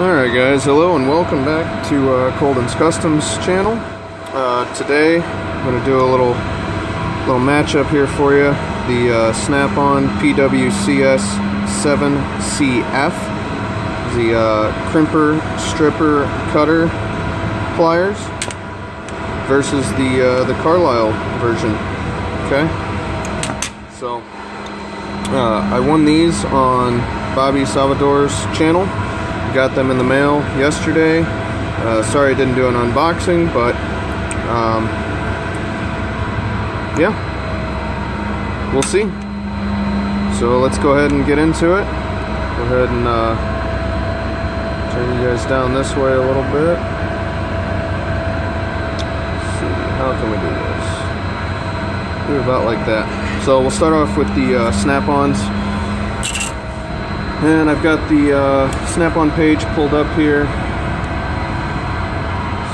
Alright guys, hello and welcome back to Colden's Customs channel. Today I'm going to do a little matchup here for you. The Snap-on PWCS 7CF, the crimper, stripper, cutter pliers versus the Carlyle version. Okay, so I won these on Bobby Salvadras' channel. Got them in the mail yesterday. Sorry I didn't do an unboxing, but yeah, we'll see. So let's go ahead and get into it. Go ahead and turn you guys down this way a little bit. Let's see, how can we do this? Do about like that. So we'll start off with the Snap-ons. And I've got the Snap-on page pulled up here,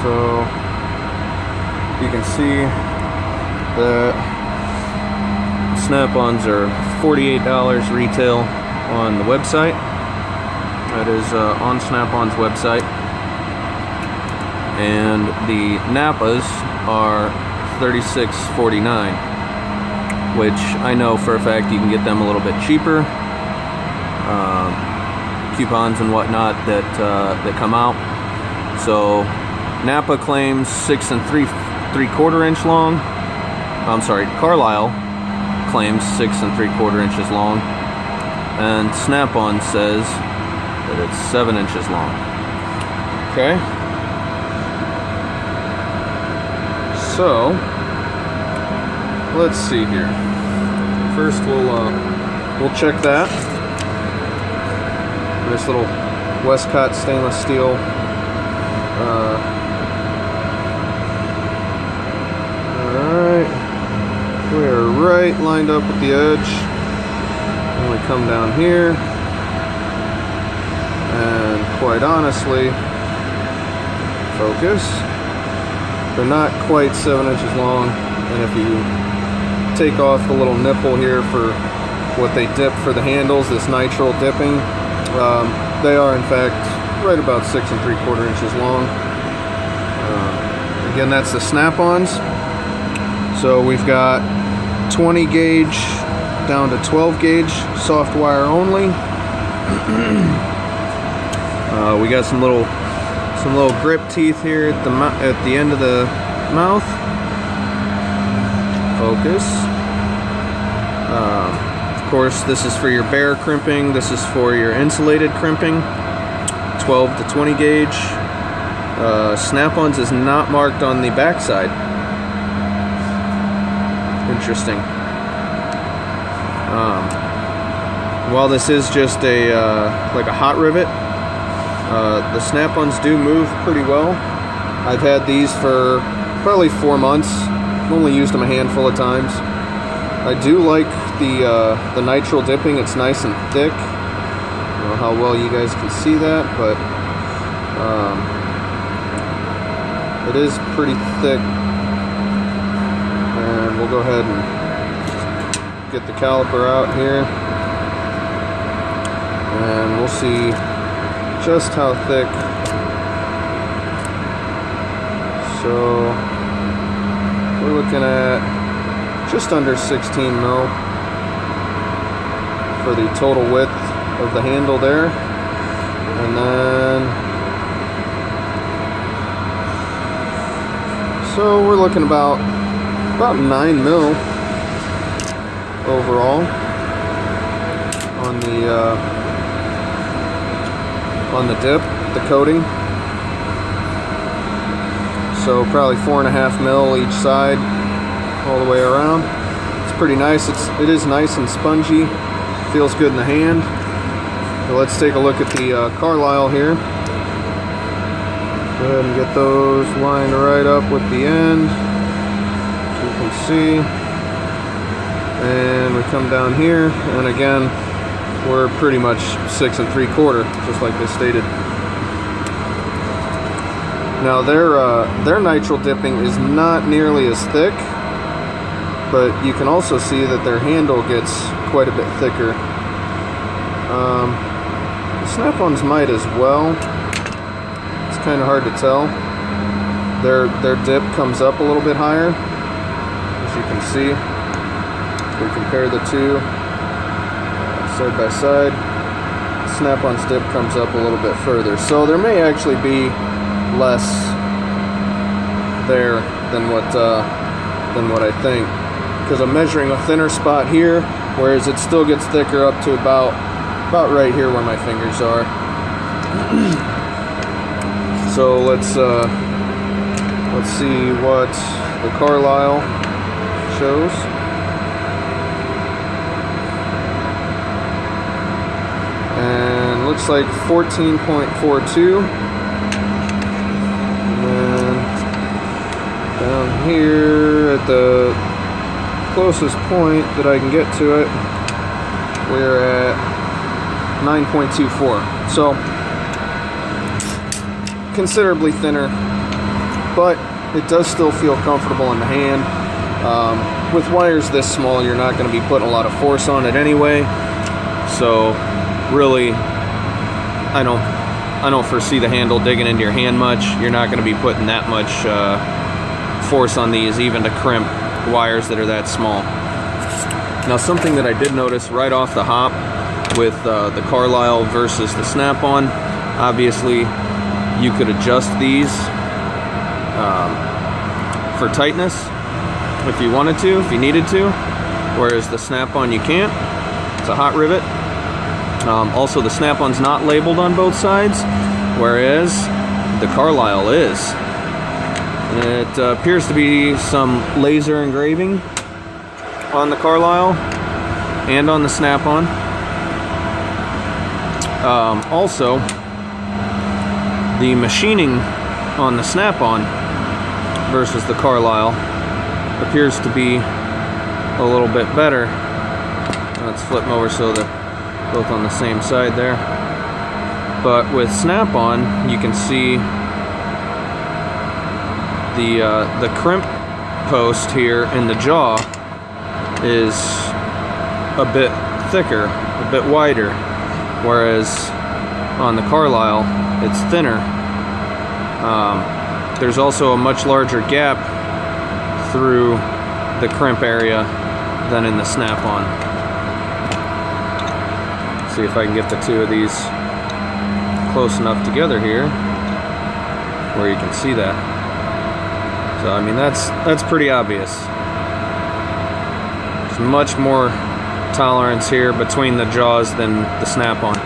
so you can see that Snap-ons are $48 retail on the website. That is on Snap-on's website. And the Nappas are $36.49, which I know for a fact you can get them a little bit cheaper. Coupons and whatnot that come out. So Napa claims 6 3/4 inch long. I'm sorry, Carlyle claims 6 3/4 inches long, and Snap-on says that it's 7 inches long. Okay. So let's see here. First we'll check that. This little Westcott stainless steel alright, we are right lined up with the edge, and we come down here, and quite honestly, focus, they're not quite 7 inches long. And if you take off the little nipple here for what they dip for the handles, this nitrile dipping, they are in fact right about 6 3/4 inches long. Again, that's the Snap-ons. So we've got 20 gauge down to 12 gauge soft wire only. We got some little grip teeth here at the end of the mouth. Focus. Of course, this is for your bare crimping. This is for your insulated crimping. 12 to 20 gauge. Snap-ons is not marked on the back side. Interesting. While this is just a like a hot rivet, the Snap-ons do move pretty well. I've had these for probably 4 months. I've only used them a handful of times. I do like the nitrile dipping. It's nice and thick. I don't know how well you guys can see that, but it is pretty thick. And we'll go ahead and get the caliper out here, and we'll see just how thick. So we're looking at just under 16 mil for the total width of the handle there, and then so we're looking about 9 mil overall on the dip, the coating. So probably 4.5 mil each side, all the way around. It's pretty nice. It is nice and spongy. Feels good in the hand. So let's take a look at the Carlyle here. Go ahead and get those lined right up with the end, as you can see. And we come down here, and again, we're pretty much 6 3/4, just like they stated. Now their nitrile dipping is not nearly as thick, but you can also see that their handle gets quite a bit thicker. The Snap-ons might as well. kind of hard to tell. Their dip comes up a little bit higher, as you can see. If we compare the two side by side, Snap-on's dip comes up a little bit further. So there may actually be less there than what I think, because I'm measuring a thinner spot here, whereas it still gets thicker up to about right here where my fingers are. So let's see what the Carlyle shows. And looks like 14.42. And then down here at the closest point that I can get to it, we're at 9.24. So considerably thinner, but it does still feel comfortable in the hand. With wires this small, you're not going to be putting a lot of force on it anyway. So really, I don't foresee the handle digging into your hand much. You're not going to be putting that much force on these, even to crimp wires that are that small. Now, something that I did notice right off the hop with the Carlyle versus the Snap-on, obviously you could adjust these for tightness if you wanted to, if you needed to, whereas the Snap-on you can't. It's a hot rivet. Also, the Snap-on's not labeled on both sides, whereas the Carlyle is. It appears to be some laser engraving on the Carlyle and on the Snap-on. Also, the machining on the Snap-on versus the Carlyle appears to be a little bit better. Let's flip them over so they're both on the same side there. But with Snap-on, you can see the crimp post here in the jaw is a bit thicker, a bit wider, whereas on the Carlyle it's thinner. There's also a much larger gap through the crimp area than in the Snap-on. See if I can get the two of these close enough together here where you can see that. So I mean, that's pretty obvious. There's much more tolerance here between the jaws than the Snap-on.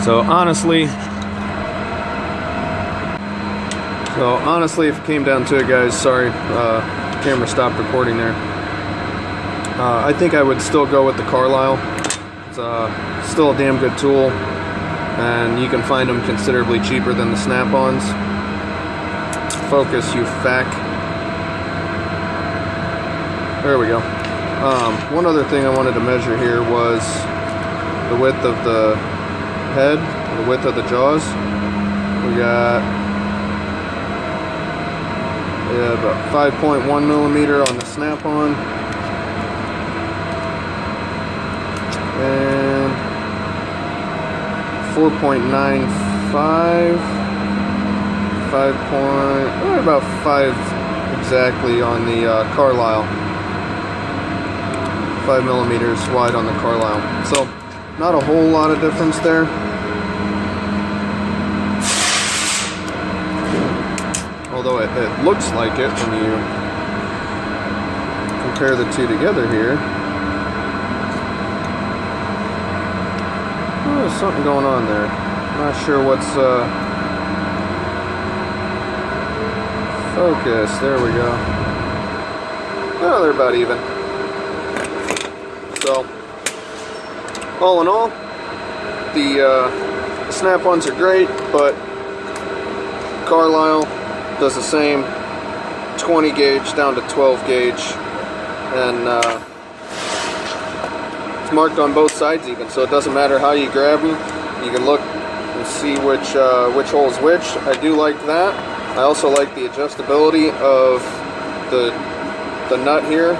So honestly, if it came down to it, guys, sorry, camera stopped recording there. I think I would still go with the Carlyle. It's still a damn good tool, and you can find them considerably cheaper than the Snap-ons. Focus, you fack. There we go. One other thing I wanted to measure here was the width of the head, the width of the jaws. We got about 5.1 millimeter on the Snap-on, and 4.95, about 5 exactly on the Carlyle. 5 millimeters wide on the Carlyle. So not a whole lot of difference there. Although it looks like it when you compare the two together here. Oh, there's something going on there. I'm not sure what's focus. There we go. Oh, they're about even. So, all in all, the Snap-ons are great, but Carlyle does the same, 20 gauge down to 12 gauge, and it's marked on both sides even, so it doesn't matter how you grab them. You can look and see which hole is which. I do like that. I also like the adjustability of the nut here.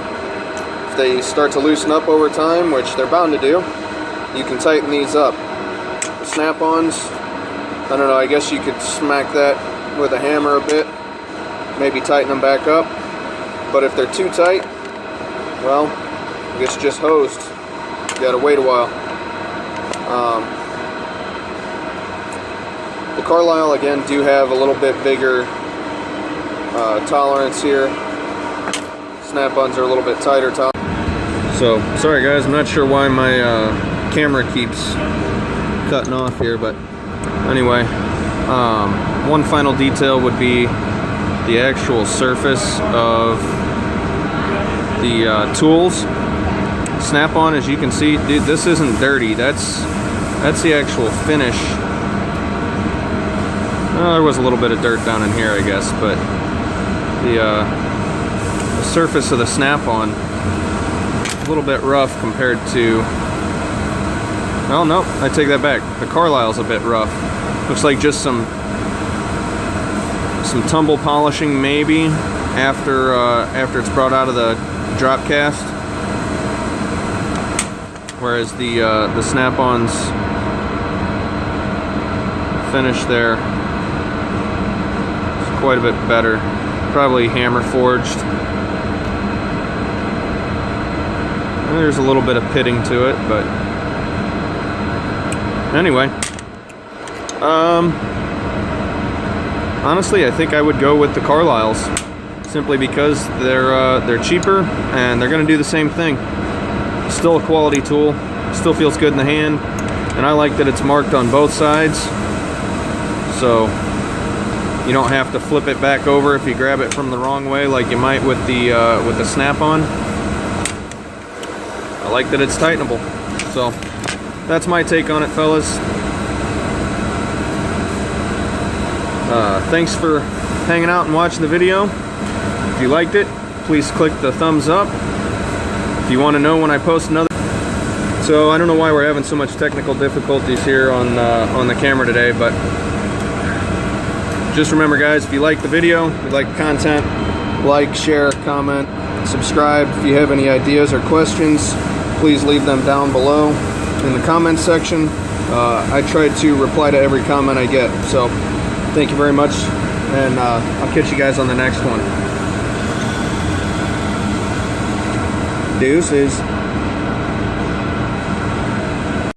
If they start to loosen up over time, which they're bound to do, you can tighten these up. The Snap-ons, I don't know, I guess you could smack that with a hammer a bit, maybe tighten them back up. But if they're too tight, well, I guess just hosed. You gotta wait a while. The Carlyle, again, do have a little bit bigger tolerance here. Snap-ons are a little bit tighter. So, sorry guys, I'm not sure why my camera keeps cutting off here, but anyway, one final detail would be the actual surface of the tools. Snap-on, as you can see, dude, this isn't dirty. That's the actual finish. There was a little bit of dirt down in here, I guess, but the surface of the Snap-on a little bit rough compared to, well, no, I take that back. The Carlyle's a bit rough. Looks like just some tumble polishing maybe after it's brought out of the drop cast. Whereas the Snap-on's finish there is quite a bit better. Probably hammer forged. There's a little bit of pitting to it, but anyway. Honestly, I think I would go with the Carlyles, simply because they're cheaper and they're going to do the same thing. Still a quality tool, still feels good in the hand, and I like that it's marked on both sides, so you don't have to flip it back over if you grab it from the wrong way like you might with the Snap-on. I like that it's tightenable. So that's my take on it, fellas. Thanks for hanging out and watching the video. If you liked it, please click the thumbs up. If you want to know when I post another. So I don't know why we're having so much technical difficulties here on the camera today, but just remember, guys, if you like the video, if you like the content, like, share, comment, subscribe. If you have any ideas or questions, please leave them down below in the comment section. I try to reply to every comment I get. So thank you very much, and I'll catch you guys on the next one. Deuces.